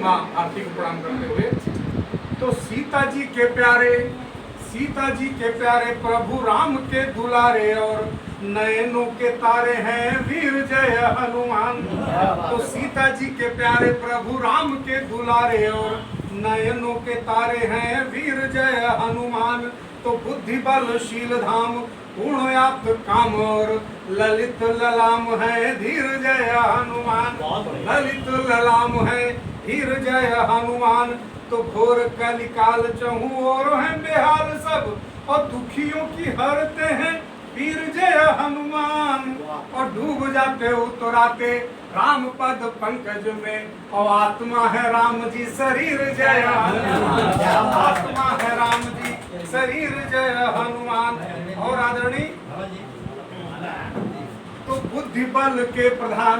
माँ आरती को प्रणाम करते हुए। तो सीता जी के प्यारे प्रभु राम के दुलारे और नयनों के तारे हैं वीर जय हनुमान। तो सीता जी के प्यारे प्रभु राम के दुलारे और नयनों के तारे हैं वीर जय हनुमान। तो बुद्धि बल शील धाम पूर्णयाप्त काम और ललित ललाम है धीर जय हनुमान। ललित ललाम है धीर जय हनुमान। तो घोर कलिकाल चहु और हैं बेहाल सब और दुखियों की हरते हैं वीर जय हनुमान। और डूब जाते उतराते राम पद पंकज में और आत्मा है राम जी शरीर जय हनुमान। आत्मा है राम जी शरीर जय हनुमान। और आदरणीय तो बुद्धि बल के प्रधान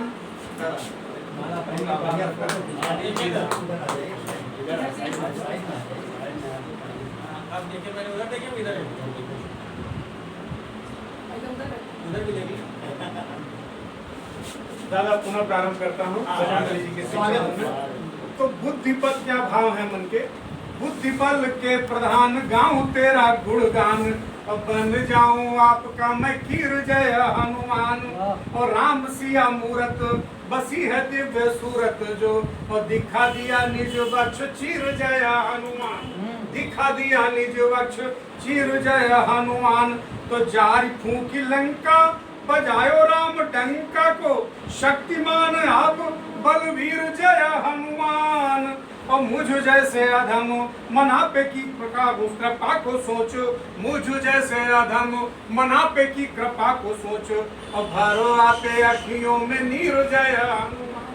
आप देखिए, मैंने उधर देखिए, इधर भी देखिए। दादा पुनः प्रारंभ करता हूँ जी के स्वागत में। तो बुद्धि बल क्या भाव है मन के। बुद्धि बल के प्रधान गाऊं तेरा गुणगान और बन जाऊं आपका मैं कीर जय हनुमान। और राम सिया मूरत बसी है दिव्य सूरत जो और दिखा दिया निज वक्ष चीर जय हनुमान। दिखा दिया निज वक्ष चीर जय हनुमान। तो जारी फूंकी लंका बजायो राम डंका को शक्तिमान आप बलवीर जय हनुमान। और मुझ जैसे अधम मनापे की कृपा को सोचो। मुझ जैसे अधम मनापे की कृपा को सोचो। और भरो आते अखियों में नीर जय हनुमान।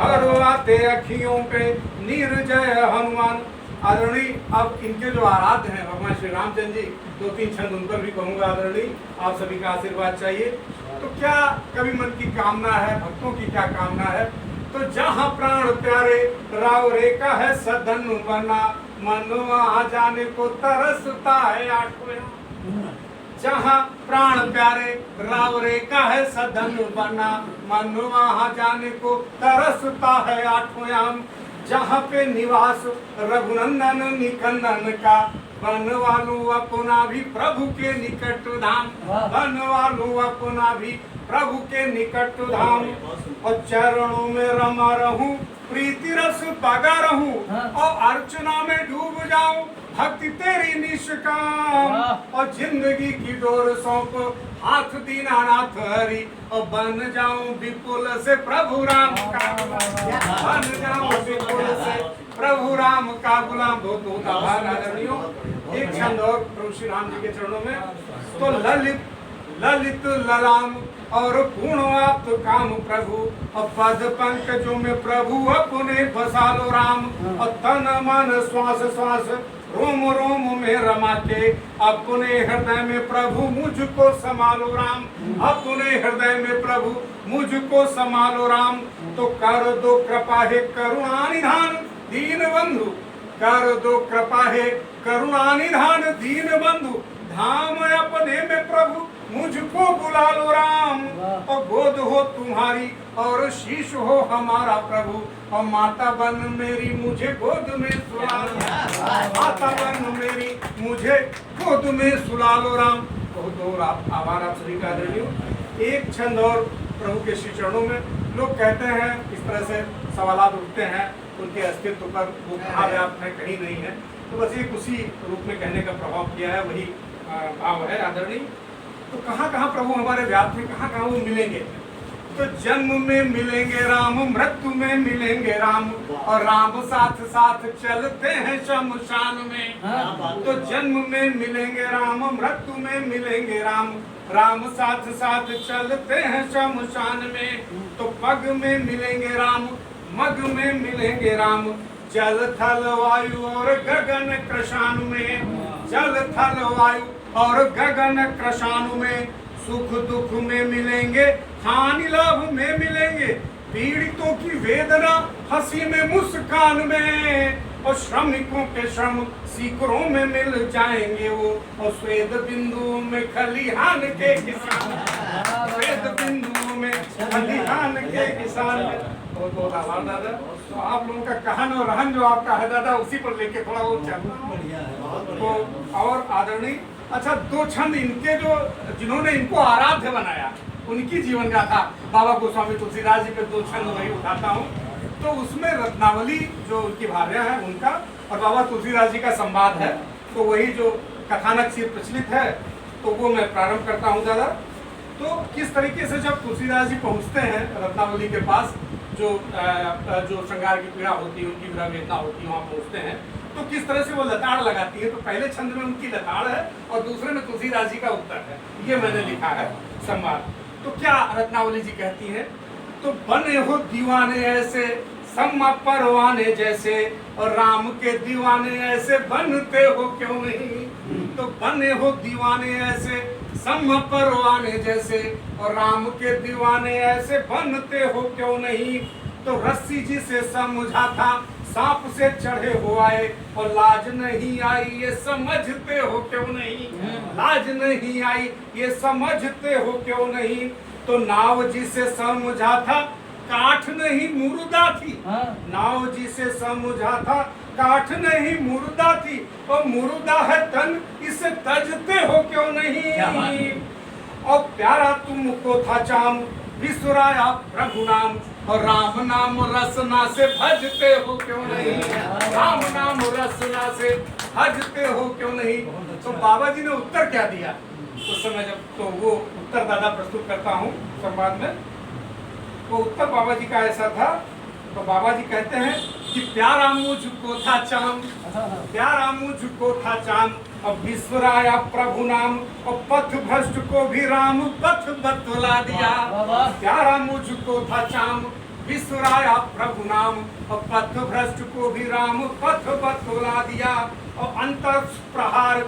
भरो आते अखियों पे नीर जय हनुमान। आदरणीय अब इनके जो आराध्य हैं भगवान श्री रामचंद्र जी, 2-3 छंद उन पर भी कहूंगा। आदरणीय आप सभी का आशीर्वाद चाहिए। तो क्या कभी मन की कामना है, भक्तों की क्या कामना है। तो जहाँ प्राण प्यारे राव रेखा है सदन बना मन वहाँ जाने को तरसता है आठवें। जहाँ प्राण प्यारे राव रेखा है सदन बना मन वहाँ जाने को तरसता है आठवें। जहाँ पे निवास रघुनंदन निकंदन का बन वालू अपना भी प्रभु के निकट धाम। बन वालू अपना भी प्रभु के निकट धाम। और चरणों में रमा रहूं प्रीति रस पगा रहूं और अर्चना में डूब जाऊं भक्ति तेरी निष्काम। और जिंदगी की डोर सौंप हाथ दीनानाथ हरि और बन जाऊं विपुल से प्रभु राम का। बन जाऊं विपुल से प्रभु राम का गुलाम। बहुत आभार आदरणीयों। एक छंद और प्रभु श्री राम जी के चरणों में। तो ललित ललाम और पूर्णआप्त काम प्रभु और पद पंकजों में प्रभु अपने बसा लो राम। और तन मन श्वास श्वास रोम रोम में रमा के अपने हृदय में प्रभु मुझको संभालो राम। अपने हृदय में प्रभु मुझको संभालो राम। तो कर दो कृपा है करुणा निधान दीन बंधु। कर दो कृपा है करुणा निधान दीन बंधु। धाम अपने में प्रभु मुझको बुला लो राम। और गोद हो तुम्हारी और शीश हो हमारा प्रभु। और माता बन मेरी मुझे गोद में सुला लो। माता बन मेरी मुझे गोद में सुला लो राम। बहुत आभार आप सभी का आदरणीय। एक छंद और प्रभु के श्री चरणों में। लोग कहते हैं इस तरह से सवालात उठते हैं उनके अस्तित्व पर, वो कहाँ व्याप्त है कहीं नहीं है। तो बस एक उसी रूप में कहने का प्रभाव किया है, वही भाव है आदरणीय। तो कहाँ कहाँ प्रभु हमारे व्याप्त हैं, कहाँ कहाँ वो मिलेंगे। तो जन्म में मिलेंगे राम मृत्यु में मिलेंगे राम और राम साथ साथ चलते हैं शमशान में। तो जन्म में मिलेंगे राम मृत्यु में मिलेंगे राम राम साथ साथ चलते हैं शमशान में। तो पग में मिलेंगे राम मग में मिलेंगे राम जल थल वायु और गगन कृशान में। जल थल वायु और गगन कृशानु में सुख दुख में मिलेंगे हानि लाभ में मिलेंगे। पीड़ितों की वेदना हंसी में मुस्कान में। और श्रमिकों के श्रम सीकरों में मिल जाएंगे वो। और स्वेद बिंदु में खलिहान के किसान। स्वेद बिंदु में खलिहान के किसान। बहुत बहुत आभार दादा। तो आप लोगों का कहन और रहन जो आपका है दादा, उसी पर लेके थोड़ा और चलता हूँ। बढ़िया है, बहुत तो बढ़िया। और आदरणीय, अच्छा 2 छंद इनके जो जिन्होंने इनको आराध्य बनाया उनकी जीवन गाथा बाबा गोस्वामी तुलसीदास जी के 2 छंद वही उठाता हूँ। तो उसमें रत्नावली जो उनकी भार्या है उनका और बाबा तुलसीदास जी का संवाद है, तो वही जो कथानक से प्रचलित है तो वो मैं प्रारंभ करता हूँ दादा। तो किस तरीके से जब तुलसीदास जी पहुँचते हैं रत्नावली के पास, जो श्रृंगार की पीड़ा होती है, उनकी विरह वेदना होती है, वहाँ पहुँचते हैं तो किस तरह से वो लताड़ लगाती है। तो पहले छंद में उनकी लताड़ है और दूसरे में तुलसीदास जी का उत्तर है, ये मैंने लिखा है संवाद। तो क्या रत्नावली जी कहती हैं, तो बने हो दीवाने ऐसे सम्मा परवाने जैसे, और राम के दीवाने ऐसे बनते हो क्यों नहीं। तो बने हो दीवाने ऐसे सम्मा परवाने जैसे, और राम के दीवाने ऐसे बनते हो क्यों नहीं। तो रस्सी जी से समझा था सांप से चढ़े हो आए, और लाज नहीं आई ये समझते हो क्यों नहीं। लाज नहीं आई ये समझते हो क्यों नहीं। तो नाव जी से समझा था काठ नहीं मुर्दा थी। नाव जी से समझा था काठ नहीं मुर्दा थी, और मुर्दा है तन इसे तजते हो क्यों नहीं। और प्यारा तुमको था चाम विसुराया प्रभु नाम, और राम नाम रसना से भजते हो क्यों नहीं। राम नाम रसना से भजते हो क्यों नहीं। तो बाबा जी ने उत्तर क्या दिया उस समय जब, तो वो उत्तर दादा प्रस्तुत करता हूँ संवाद में। तो उत्तर बाबा जी का ऐसा था, तो बाबा जी कहते हैं कि प्यारा मुझको था चाम, प्यारा मुझको था चाम, और विश्वराया प्रभु नाम, और पथ भ्रष्ट को भी राम पथ बतला दिया। प्यारा मुझको था चाम विश्वराया प्रभु नाम, और पथ भ्रष्ट को भी राम पथ बतला दिया। और अंतस प्रहार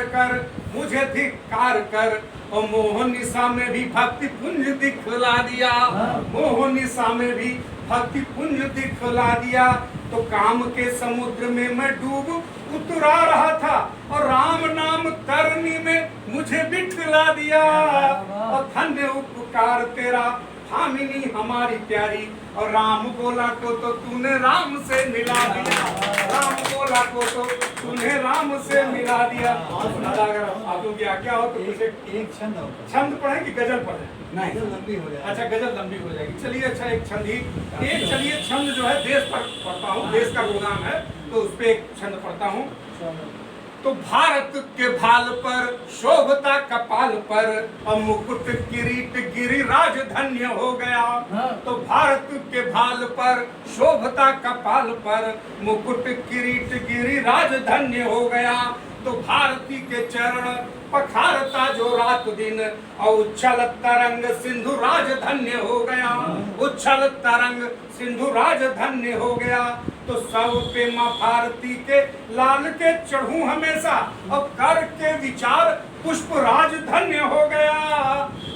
कर मुझे धिक्कार कर, और मोह निशा में भी भक्ति पुंज दिखला दिया। मोह निशा में भी भक्ति पुंज दिखला दिया। तो काम के समुद्र में मैं डूब उतरा रहा था, और राम नाम तरनी में मुझे बिठला दिया। और धन्य उपकार तेरा भामिनी हमारी प्यारी, और राम बोला को तो तूने राम से मिला दिया। राम बोला को तो तूने राम से मिला दिया। दादा अगर आप लोग की आज्ञा हो तो कुछ एक छंद और छंद पढ़े कि गजल पढ़े। नहीं लंबी हो जाए। अच्छा गजल लंबी हो जाएगी, चलिए अच्छा एक छंद ही, एक चलिए छंद जो है देश पर पढ़ता हूँ, देश का प्रोग्राम है तो उस पर एक छंद पढ़ता हूँ। तो भारत के भाल पर शोभता कपाल पर, और मुकुट किरीट गिरिराज धन्य हो गया। तो भारत के भाल पर शोभता कपाल पर, मुकुट किरीट गिरिराज धन्य हो गया। तो भारती के चरण पखारता जो रात दिन, और उच्छल तरंग सिंधु राज धन्य हो गया। उच्छल तरंग सिंधु राज धन्य हो गया। तो सब पे माँ भारती के लाल के चढ़ूं हमेशा, और कर के विचार पुष्प राज धन्य हो गया।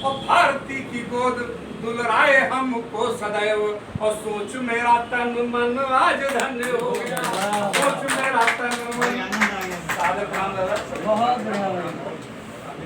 और भारती की गोद दुलराए हमको सदैव, और सोच मेरा तन मन आज धन्य हो गया। सोच मेरा तन मन। आनंद आ गया। सादर प्रणाम दादा। बहुत बढ़िया।